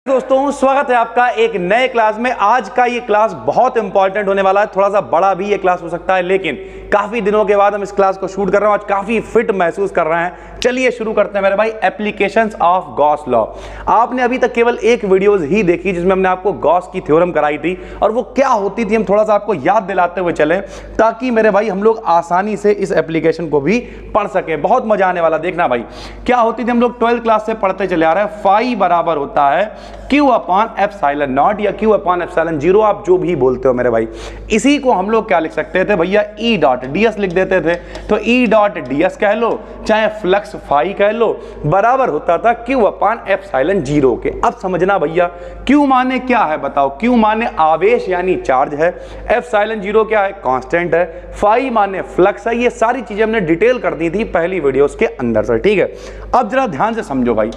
दोस्तों स्वागत है आपका एक नए क्लास में। आज का ये क्लास बहुत इंपॉर्टेंट होने वाला है, थोड़ा सा बड़ा भी ये क्लास हो सकता है, लेकिन काफी दिनों के बाद हम इस क्लास को शूट कर रहे हैं। आज काफी फिट महसूस कर रहे हैं। चलिए शुरू करते हैं मेरे भाई। Applications of Gauss law. आपने अभी तक केवल एक वीडियोस ही देखी जिसमें हमने आपको गॉस की थ्योरम कराई थी और वो क्या होती थी हम थोड़ा सा आपको याद दिलाते हुए चलें, ताकि मेरे भाई हम लोग आसानी से इस एप्लीकेशन को भी पढ़ सके। बहुत मजा आने वाला। देखना भाई क्या होती थी, हम लोग 12th क्लास से पढ़ते चले आ रहे हैं। फाई बराबर होता है Q अपॉन एप्सिलॉन नॉट या Q अपॉन एप्सिलॉन जीरो, आप जो भी बोलते हो मेरे भाई। इसी को हम लोग क्या लिख सकते थे भैया, E डॉट ds लिख देते थे। तो E डॉट ds कह लो चाहे फ्लक्स फाई कह लो, बराबर होता था Q अपॉन एप्सिलॉन जीरो के। अब समझना भैया Q माने क्या है बताओ। Q माने आवेश यानी चार्ज है, एप्सिलॉन जीरो क्या है, कांस्टेंट है, फाई माने फ्लक्स है। ये सारी चीजें हमने डिटेल कर दी थी पहली वीडियोस के अंदर से, ठीक है। अब जरा ध्यान से समझो भाई,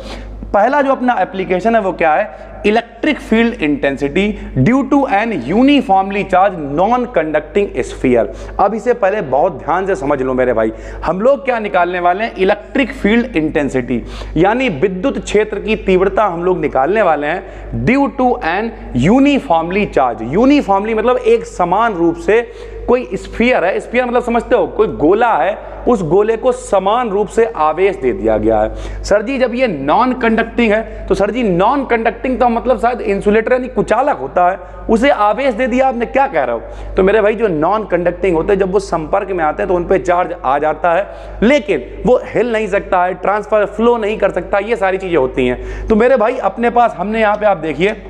पहला जो अपना एप्लीकेशन है वो क्या है, electric field intensity due to an uniformly charge non conducting sphere. अब इसे पहले बहुत ध्यान से समझ लो मेरे भाई। हम लोग क्या निकालने वाले हैं, इलेक्ट्रिक फील्ड इंटेंसिटी यानी विद्युत क्षेत्र की तीव्रता हम लोग निकालने वाले हैं due to an uniformly charge. Uniformly मतलब एक समान रूप से, कोई स्फीयर है, स्फीयर मतलब समझते हो कोई गोला है, उस गोले को समान रूप से आवेश दे दिया गया है। सर जी जब ये नॉन कंडक्टिंग है तो सर जी नॉन कंडक्टिंग तो मतलब शायद इंसुलेटर यानी कुचालक होता है, उसे आवेश दे दिया आपने, क्या कह रहे हो। तो मेरे भाई जो नॉन कंडक्टिंग होते हैं जब वो संपर्क में आते हैं तो उन पे चार्ज आ जाता है, लेकिन वो हिल नहीं सकता है, ट्रांसफर फ्लो नहीं कर सकता, ये सारी चीजें होती हैं। तो मेरे भाई अपने पास हमने यहाँ पे आप देखिए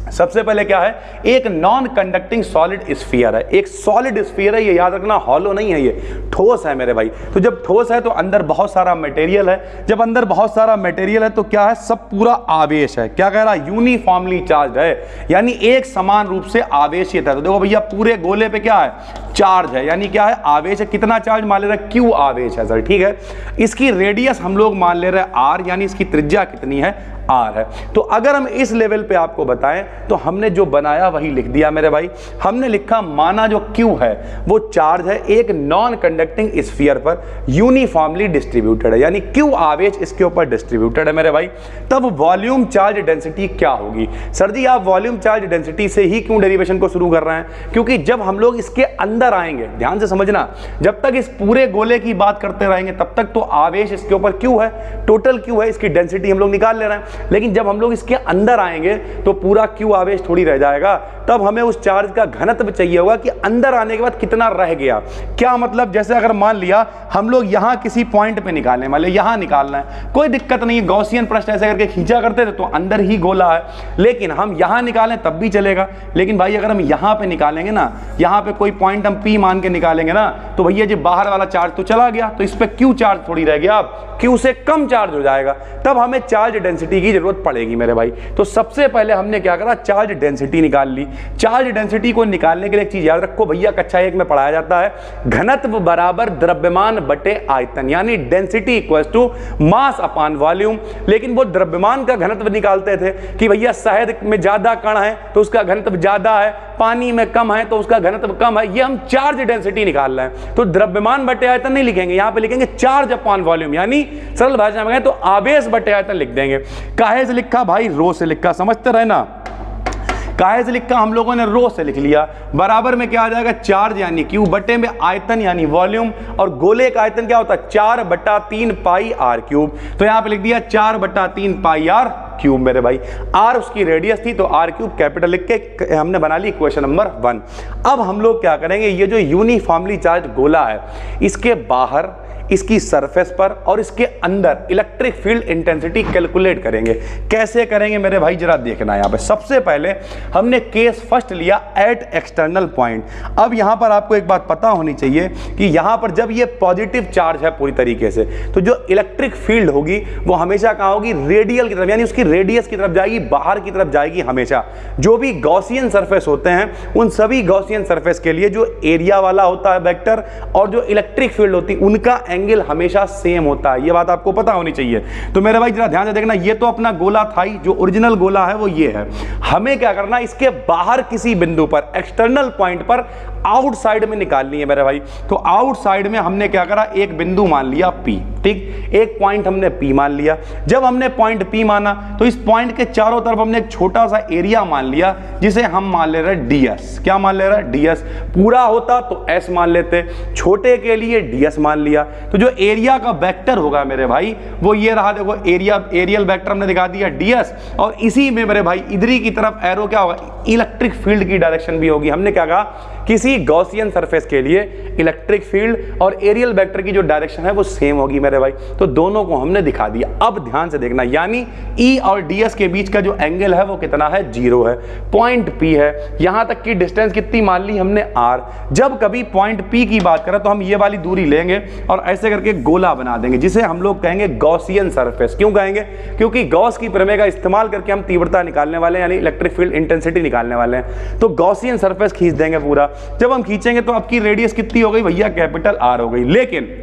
सबसे पहले क्या है, एक नॉन कंडक्टिंग सॉलिड स्फीयर है। एक सॉलिड स्फीयर है, ये याद रखना, हॉलो नहीं है, ये ठोस है मेरे भाई। तो जब ठोस है तो अंदर बहुत सारा मटेरियल है, जब अंदर बहुत सारा मटेरियल है तो क्या है, सब पूरा आवेश है। क्या कह रहा है, यूनिफॉर्मली चार्ज है यानी एक समान रूप से आवेशित है। तो देखो भैया पूरे गोले पे क्या है, चार्ज है, यानी क्या है, आवेश है। कितना चार्ज मान ले रहे हैं, Q आवेश है सर, ठीक है। इसकी रेडियस हम लोग मान ले रहे हैं R, यानी इसकी त्रिज्या कितनी है, R है। तो अगर हम इस लेवल पे आपको बताएं तो हमने जो बनाया वही लिख दिया मेरे भाई। हमने लिखा माना जो Q है वो चार्ज है एक नॉन कंडक्टिंग स्फीयर पर यूनिफॉर्मली डिस्ट्रीब्यूटेड है, यानी Q आवेश इसके ऊपर डिस्ट्रीब्यूटेड है मेरे भाई। तब वॉल्यूम चार्ज डेंसिटी क्या होगी। सर जी आप वॉल्यूम चार्ज डेंसिटी से ही क्यों डेरिवेशन को शुरू कर रहे हैं, क्योंकि जब हम लोग इसके अंदर आएंगे, ध्यान से समझना, जब तक इस पूरे गोले की बात करते रहेंगे तब तक तो आवेश इसके ऊपर Q है, टोटल Q है, इसकी डेंसिटी हम लोग निकाल ले रहे हैं। लेकिन जब हम लोग इसके अंदर आएंगे तो पूरा Q आवेश थोड़ी रह जाएगा, तब हमें उस चार्ज का घनत्व चाहिए होगा कि अंदर आने के बाद कितना रह गया। क्या मतलब, जैसे अगर मान लिया हम लोग यहां किसी पॉइंट पे निकालने वाले, यहां निकालना है, कोई दिक्कत नहीं है, गॉसियन पृष्ठ ऐसे करके खींचा करते थे तो अंदर ही गोला है, लेकिन हम यहां निकालें तब भी चलेगा। लेकिन भाई अगर हम यहां पे निकालेंगे ना, यहां पे कोई पॉइंट हम P मान के निकालेंगे ना, तो भैया जो बाहर वाला चार्ज तो चला गया, तो इस पे Q चार्ज थोड़ी रह गया, अब Q से कम चार्ज हो जाएगा, तब हमें चार्ज डेंसिटी की जरूरत पड़ेगी मेरे भाई। तो सबसे पहले हमने क्या करा, चार्ज डेंसिटी निकाल ली। चार्ज डेंसिटी को निकालने के लिए एक चीज याद रखो भैया, कक्षा 1 में पढ़ाया जाता है, घनत्व बराबर द्रव्यमान बटे आयतन, यानी density equals to mass upon volume. लेकिन वो द्रव्यमान का घनत्व निकालते थे कि भैया शहद में ज्यादा कण है तो उसका घनत्व ज्यादा है, पानी में कम है तो उसका घनत्व कम है। ये हम चार्ज डेंसिटी निकाल रहे हैं, तो द्रव्यमान बटे आयतन नहीं लिखेंगे, यहां पे लिखेंगे चार्ज अपॉन वॉल्यूम, यानी सरल भाषा में कहें तो आवेश बटे आयतन लिख देंगे। काहे से लिखा भाई, रो से लिखा, समझते रहे ना। काहे से लिखा हम लोगों ने, रो से लिख लिया। बराबर में क्या आ जाएगा, चार्ज यानी Q बटे में आयतन यानी वॉल्यूम, और गोले का आयतन क्या होता है, 4/3 पाई R क्यूब। तो यहां पे लिख दिया 4/3 पाई R क्यूब मेरे भाई। R उसकी रेडियस थी तो R क्यूब कैपिटल लिख के हमने बना ली इक्वेशन नंबर 1। अब हम लोग क्या करेंगे, ये जो यूनिफॉर्मली चार्ज गोला है इसके बाहर, इसकी सरफेस पर और इसके अंदर इलेक्ट्रिक फील्ड इंटेंसिटी कैलकुलेट करेंगे। कैसे करेंगे मेरे भाई जरा देखना। यहां पे सबसे पहले हमने केस फर्स्ट लिया एट एक्सटर्नल पॉइंट। अब यहां पर आपको एक बात पता होनी चाहिए कि यहां पर जब ये पॉजिटिव चार्ज है पूरी तरीके से, तो जो इलेक्ट्रिक फील्ड होगी वो हमेशा कहां होगी, रेडियल की तरफ, यानी उसकी रेडियस की तरफ जाएगी, बाहर की तरफ जाएगी हमेशा। जो भी गॉसियन सरफेस होते हैं उन सभी गॉसियन सरफेस के लिए जो एरिया वाला होता है वेक्टर और जो इलेक्ट्रिक फील्ड होती है उनका एंगल हमेशा सेम होता है, ये बात आपको पता होनी चाहिए। तो मेरे भाई जरा ध्यान से देखना, ये तो अपना गोला था ही, जो ओरिजिनल गोला है वो ये है। हमें क्या करना, इसके बाहर किसी बिंदु पर, एक्सटर्नल पॉइंट पर आउटसाइड में निकालनी है मेरे भाई। तो आउटसाइड में हमने क्या करा, एक बिंदु मान लिया P, ठीक, एक पॉइंट हमने P मान लिया। जब हमने पॉइंट P माना तो इस पॉइंट के चारों तरफ हमने एक छोटा सा एरिया मान लिया जिसे हम मान ले रहे ds। क्या मान ले रहे हैं? ds। पूरा होता तो s मान लेते, छोटे के लिए ds मान लिया। तो जो एरिया का वेक्टर होगा मेरे भाई वो ये रहा, देखो एरियल वेक्टर हमने दिखा दिया ds, और इसी में मेरे भाई इधरी की तरफ एरो क्या होगा? इलेक्ट्रिक फील्ड की डायरेक्शन भी होगी। हमने क्या कहा? किसी गॉसियन सरफेस के लिए इलेक्ट्रिक फील्ड और एरियल वेक्टर की जो डायरेक्शन है वो सेम होगी मेरे भाई। तो दोनों को हमने दिखा दिया। अब ध्यान से देखना, यानी E और ds के बीच का जो एंगल है वो कितना है? 0 है। पॉइंट P है, यहां तक की डिस्टेंस कितनी मान ली हमने? r। जब कभी पॉइंट P की बात करें तो हम ये वाली दूरी लेंगे और ऐसे करके गोला बना देंगे जिसे हम लोग कहेंगे गॉसियन सरफेस। क्यों कहेंगे? क्योंकि गॉस की प्रमेय का इस्तेमाल करके हम तीव्रता निकालने वाले हैं, यानी इलेक्ट्रिक फील्ड इंटेंसिटी निकालने वाले हैं। तो गॉसियन सरफेस खींच देंगे पूरा। जब हम खींचेंगे तो आपकी रेडियस कितनी हो गई भैया? कैपिटल R हो गई। लेकिन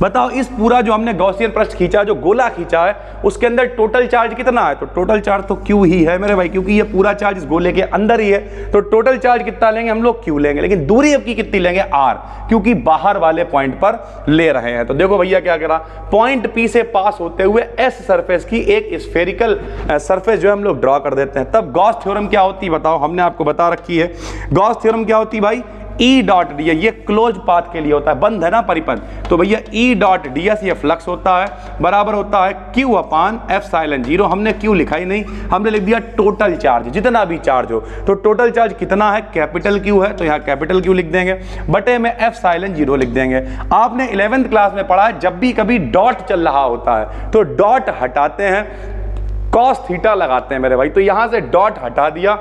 बताओ, इस पूरा जो हमने गॉसियन पृष्ठ खींचा, जो गोला खींचा है, उसके अंदर टोटल चार्ज कितना है? तो टोटल चार्ज तो Q ही है मेरे भाई, क्योंकि ये पूरा चार्ज इस गोले के अंदर ही है। तो टोटल चार्ज कितना लेंगे हम लोग? Q लेंगे। लेकिन दूरी अब की कितनी लेंगे? R, क्योंकि बाहर वाले पॉइंट पर ले रहे हैं। तो देखो भैया क्या करा, पॉइंट P से पास होते हुए S सरफेस की एक स्फेरिकल सरफेस जो है हम लोग ड्रॉ कर देते हैं। तब गॉस थ्योरम क्या होती है बताओ? हमने आपको बता रखी है। गॉस थ्योरम क्या होती है भाई? E डॉट ds, ये क्लोज पाथ के लिए होता है, बंद है ना परिपथ। तो भैया E डॉट ds ये फ्लक्स होता है, बराबर होता है Q अपान एप्सिलॉन 0। हमने Q लिखा ही नहीं, हमने लिख दिया टोटल चार्ज, जितना भी चार्ज हो। तो टोटल चार्ज कितना है? कैपिटल Q है, तो यहाँ कैपिटल Q लिख देंगे, बटे में एप्सिलॉन 0 लिख देंगे। आपने 11th क्लास में पढ़ा है, जब भी कभी डॉट चल रहा होता है तो डॉट हटाते हैं, कॉस थीटा लगाते हैं मेरे भाई। तो यहां से डॉट हटा दिया,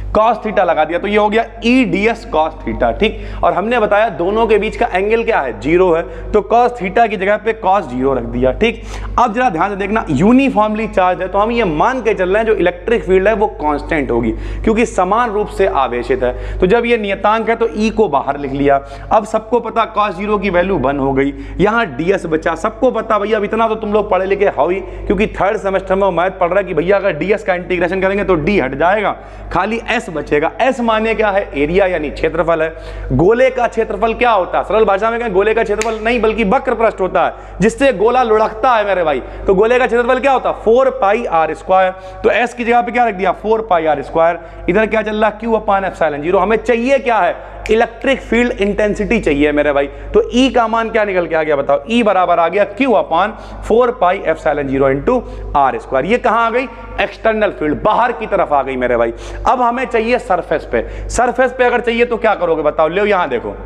cos थीटा लगा दिया, तो ये हो गया E ds cos थीटा। ठीक, और हमने बताया दोनों के बीच का एंगल क्या है? 0 है। तो cos थीटा की जगह पे cos 0 रख दिया। ठीक, अब जरा ध्यान से देखना, यूनिफॉर्मली चार्ज है तो हम ये मान के चल रहे हैं जो इलेक्ट्रिक फील्ड है वो कांस्टेंट होगी, क्योंकि समान रूप से आवेशित है। तो जब ये नियतांक है तो E को बाहर लिख लिया। अब सबको पता cos 0 की वैल्यू 1 हो गई, यहाँ ds बचा। सबको पता भैया, अब इतना तो तुम लोग पढ़े लिखे हो ही, क्योंकि 3rd सेमेस्टर में मैथ पढ़ रहा है कि भैया अगर ds का इंटीग्रेशन करेंगे तो d हट जाएगा, खाली s बचेगा। S माने क्या है? एरिया यानी क्षेत्रफल है। गोले का क्षेत्रफल क्या होता है? सरल भाषा में कहें, गोले का क्षेत्रफल नहीं बल्कि वक्र पृष्ठ होता है जिससे गोला लुढ़कता है मेरे भाई। तो गोले का क्षेत्रफल क्या होता है? 4 पाई r स्क्वायर। तो S की जगह पे क्या रख दिया? 4 पाई r स्क्वायर। इधर क्या चल रहा? Q अपान एप्सिलॉन 0। हमें चाहिए क्या है? इलेक्ट्रिक फील्ड इंटेंसिटी चाहिए मेरे भाई। तो E का मान क्या निकल के आ गया बताओ? E बराबर आ गया Q अपान 4 pi epsilon 0 into r square. ये कहां आ गई? एक्सटर्नल फील्ड, बाहर की तरफ आ गई मेरे भाई। अब हमें चाहिए सरफेस पे। सरफेस पे अगर चाहिए तो क्या करोगे बताओ? ले यहां देखो,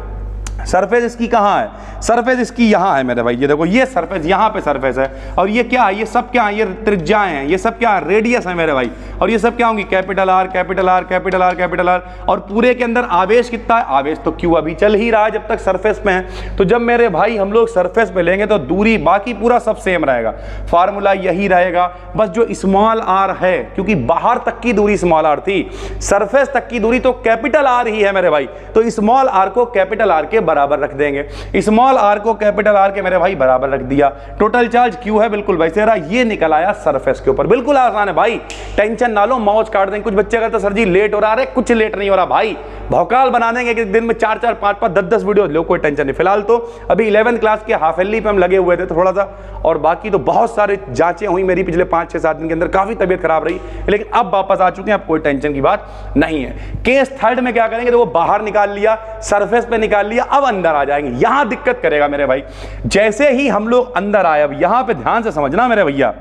सरफेस इसकी कहाँ है? सरफेस इसकी यहाँ है मेरे भाई। ये देखो, ये सरफेस, यहाँ पे सरफेस है, और ये क्या है? ये सब क्या है? ये त्रिज्याएं हैं, ये सब क्या है? रेडियस है मेरे भाई। और ये सब क्या होंगी? Capital R capital R capital R capital R। और पूरे के अंदर आवेश कितना है? आवेश तो Q अभी चल ही रहा है जब तक सरफेस में है। तो जब मेरे भाई हम लोग सरफेस पे लेंगे तो दूरी बाकी पूरा सब सेम रहेगा, फार्मूला यही रहेगा। बस जो स्मॉल r है, क्योंकि बाहर तक की दूरी स्मॉल r थी, सरफेस तक की दूरी तो कैपिटल R ही है मेरे भाई। तो स्मॉल r को कैपिटल R के बराबर रख देंगे, स्मॉल r को कैपिटल R के मेरे भाई बराबर रख दिया। टोटल चार्ज Q है, बिल्कुल वैसे रहा, ये निकल आया सरफेस के ऊपर। बिल्कुल आसान है भाई, टेंशन ना लो, मौज काट देंगे। कुछ बच्चे कहते सर जी लेट हो रहा है, कुछ लेट नहीं हो रहा भाई, भौकाल बना देंगे कि दिन में 4-4, 5-5, 10-10 वीडियो लो, कोई टेंशन नहीं। फिलहाल तो अभी 11th क्लास के हाफ एयरली पे हम लगे हुए थे थोड़ा सा, और बाकी तो बहुत सारे जांचें हुई मेरी पिछले 5-6-7 दिन के अंदर, काफी तबीयत खराब रही, लेकिन अब वापस आ चुके हैं, अब कोई टेंशन की बात नहीं है। केस 3rd में क्या करेंगे? तो वो बाहर निकाल लिया, सरफेस पे निकाल लिया, अब अंदर आ जाएंगे। यहां दिक्कत करेगा मेरे भाई, जैसे ही हम लोग अंदर आए, अब यहां पे ध्यान से समझना मेरे भैया,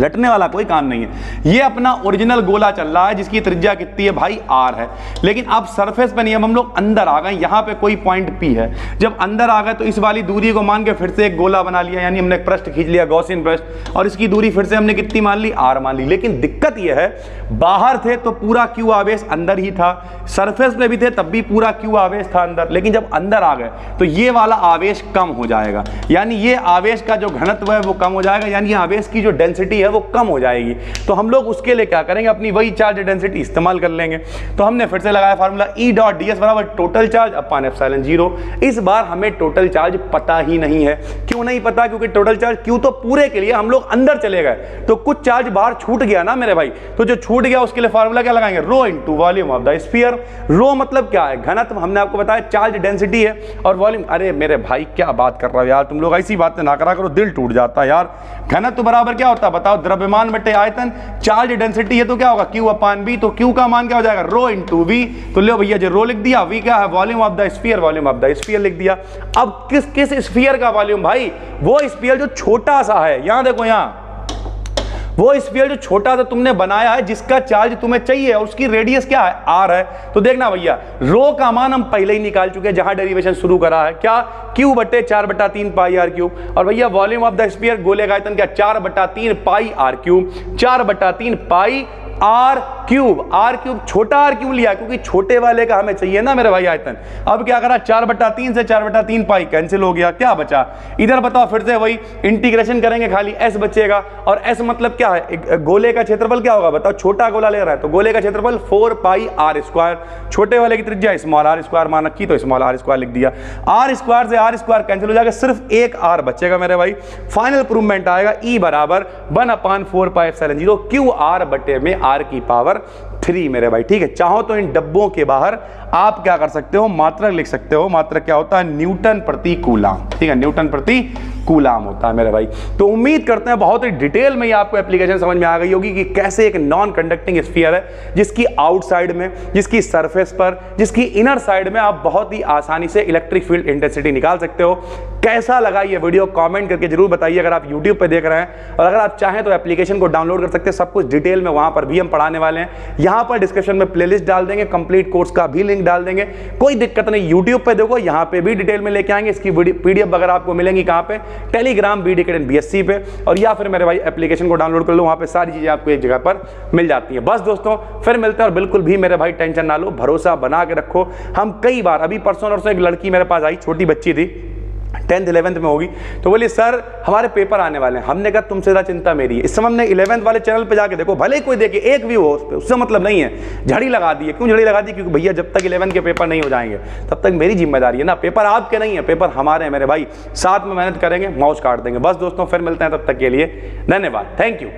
रटने वाला कोई काम नहीं है। ये अपना ओरिजिनल गोला चल रहा है जिसकी त्रिज्या कितनी है भाई? r है। लेकिन अब सरफेस पे नहीं, हम लोग अंदर आ गए, यहाँ पे कोई पॉइंट P है। जब अंदर आ गए तो इस वाली दूरी को मान के फिर से एक गोला बना लिया, यानी हमने एक पृष्ठ खींच लिया, गॉसियन पृष्ठ, और इसकी दूरी फिर से हमने कितनी मान ली? r मान ली। लेकिन दिक्कत यह है, बाहर थे तो पूरा Q आवेश अंदर ही था, सरफेस पे भी थे तब भी पूरा Q आवेश था अंदर, लेकिन जब अंदर आ गए तो ये वाला आवेश कम हो जाएगा, यानी ये आवेश का जो घनत्व है वो कम हो जाएगा, यानी आवेश की जो डेंसिटी है वो कम हो जाएगी। तो हम लोग उसके लिए क्या करेंगे, अपनी वही चार्ज डेंसिटी इस्तेमाल कर लेंगे। तो हमने फिर से लगाया फार्मूला E.ds बराबर टोटल चार्ज अपॉन एप्सिलॉन 0। इस बार हमें टोटल चार्ज पता ही नहीं है। क्यों नहीं पता, क्योंकि टोटल चार्ज क्यों तो पूरे के लिए हम लोग अंदर चले गए, तो कुछ चार्ज बाहर छूट गया ना मेरे भाई। तो जो छूट गया उसके लिए फार्मूला क्या लगाएंगे, rho into volume of the sphere. Rho मतलब क्या है, घनत्व। हमने आपको बताया चार्ज डेंसिटी है, और वॉल्यूम, अरे मेरे भाई क्या बात कर रहा हो यार, तुम लोग ऐसी बातें ना करा करो, दिल टूट जाता है यार। घनत्व बराबर क्या होता है बताओ, द्रव्यमान बटे आयतन। चार्ज डेंसिटी है तो क्या होगा, Q अपान V। तो Q का मान क्या हो जाएगा, रो इनटू V। तो लो भैया जो रो लिख दिया, V क्या है, volume of the sphere, volume of the sphere लिख दिया। अब किस स्फीयर का वॉल्यूम भाई, वो स्फीयर जो छोटा सा है, यहां देखो, यहां वो स्फीयर जो छोटा सा तुमने बनाया है, जिसका चार्ज तुम्हें चाहिए, और उसकी रेडियस क्या है, R है। तो देखना भैया, रो का मान हम पहले ही निकाल चुके हैं जहां डेरिवेशन शुरू करा है, क्या, Q बटे 4/3 पाई R क्यूब। और भैया वॉल्यूम ऑफ द स्फीयर, गोले का आयतन क्या, 4/3 पाई R क्यूब, 4/3 पाई R क्यूब। R क्यूब छोटा R क्यूब लिया क्योंकि छोटे वाले का हमें चाहिए ना मेरे भाई आयतन। अब क्या करा, 4/3 से 4/3 पाई कैंसिल हो गया, क्या बचा, इधर बताओ फिर से वही इंटीग्रेशन करेंगे, खाली S बचेगा। और S मतलब क्या है, गोले का क्षेत्रफल क्या होगा बताओ, छोटा गोला ले रहा है तो गोले का क्षेत्रफल 4 पाई R स्क्वायर, छोटे वाले की त्रिज्या स्मॉल r स्क्वायर मान रखी तो स्मॉल r स्क्वायर लिख दिया। R स्क्वायर से R स्क्वायर कैंसिल हो जाएगा, सिर्फ एक R बचेगा मेरे भाई। फाइनल प्रूवमेंट आएगा E बराबर 1/4 पाई एप्सिलॉन 0 QR बटे में R की पावर 3 मेरे भाई, ठीक है। चाहो तो इन डब्बों के बाहर आप क्या कर सकते हो, मात्रक लिख सकते हो। मात्रक क्या होता है, न्यूटन प्रति कूलाम, ठीक है, न्यूटन प्रति कूलाम होता है मेरे भाई। तो उम्मीद करते हैं बहुत ही डिटेल में ये आपको एप्लीकेशन समझ में आ गई होगी कि कैसे एक नॉन कंडक्टिंग स्फीयर है, जिसकी आउटसाइड में, जिसकी सरफेस पर, जिसकी इनर साइड में आप बहुत ही आसानी से इलेक्ट्रिक फील्ड इंटेंसिटी निकाल सकते हो। कैसा लगा ये वीडियो कमेंट करके जरूर बताइए, अगर आप यूट्यूब पे देख रहे हैं। और अगर आप चाहें तो एप्लीकेशन को डाउनलोड कर सकते हैं, सब कुछ डिटेल में वहां पर भी हम पढ़ाने वाले हैं। यहां पर डिस्क्रिप्शन में प्लेलिस्ट डाल देंगे, कंप्लीट कोर्स का भी लिंक डाल देंगे, कोई दिक्कत नहीं। यूट्यूब पे देखो, यहां पे भी डिटेल में लेके आएंगे। इसकी पीडीएफ अगर आपको मिलेंगी कहां पे, टेलीग्राम BD Academy BSc पे, और या फिर मेरे भाई एप्लीकेशन को डाउनलोड कर लो, वहां पे सारी चीजें आपको एक जगह पर मिल जाती है। बस दोस्तों फिर मिलते हैं, और बिल्कुल भी मेरे भाई टेंशन ना लो, भरोसा बना के रखो। हम कई बार, अभी परसों नरसों एक लड़की मेरे पास आई, छोटी बच्ची थी, 10th 11th में होगी, तो बोली सर हमारे पेपर आने वाले हैं। हमने कहा तुमसे ज़्यादा चिंता मेरी है। इस समय हमने 11th वाले चैनल पे जाके देखो, भले ही कोई देखे, एक व्यू हो उस पर, उससे मतलब नहीं है। झड़ी लगा दी है, क्यों झड़ी लगा दी, क्योंकि भैया जब तक 11th के पेपर नहीं हो जाएंगे तब तक मेरी जिम्मेदारी है ना, पेपर आपके नहीं है, पेपर हमारे हैं मेरे भाई। साथ में मेहनत करेंगे, माउस काट देंगे। बस दोस्तों फिर मिलते हैं, तब तक के लिए धन्यवाद, थैंक यू।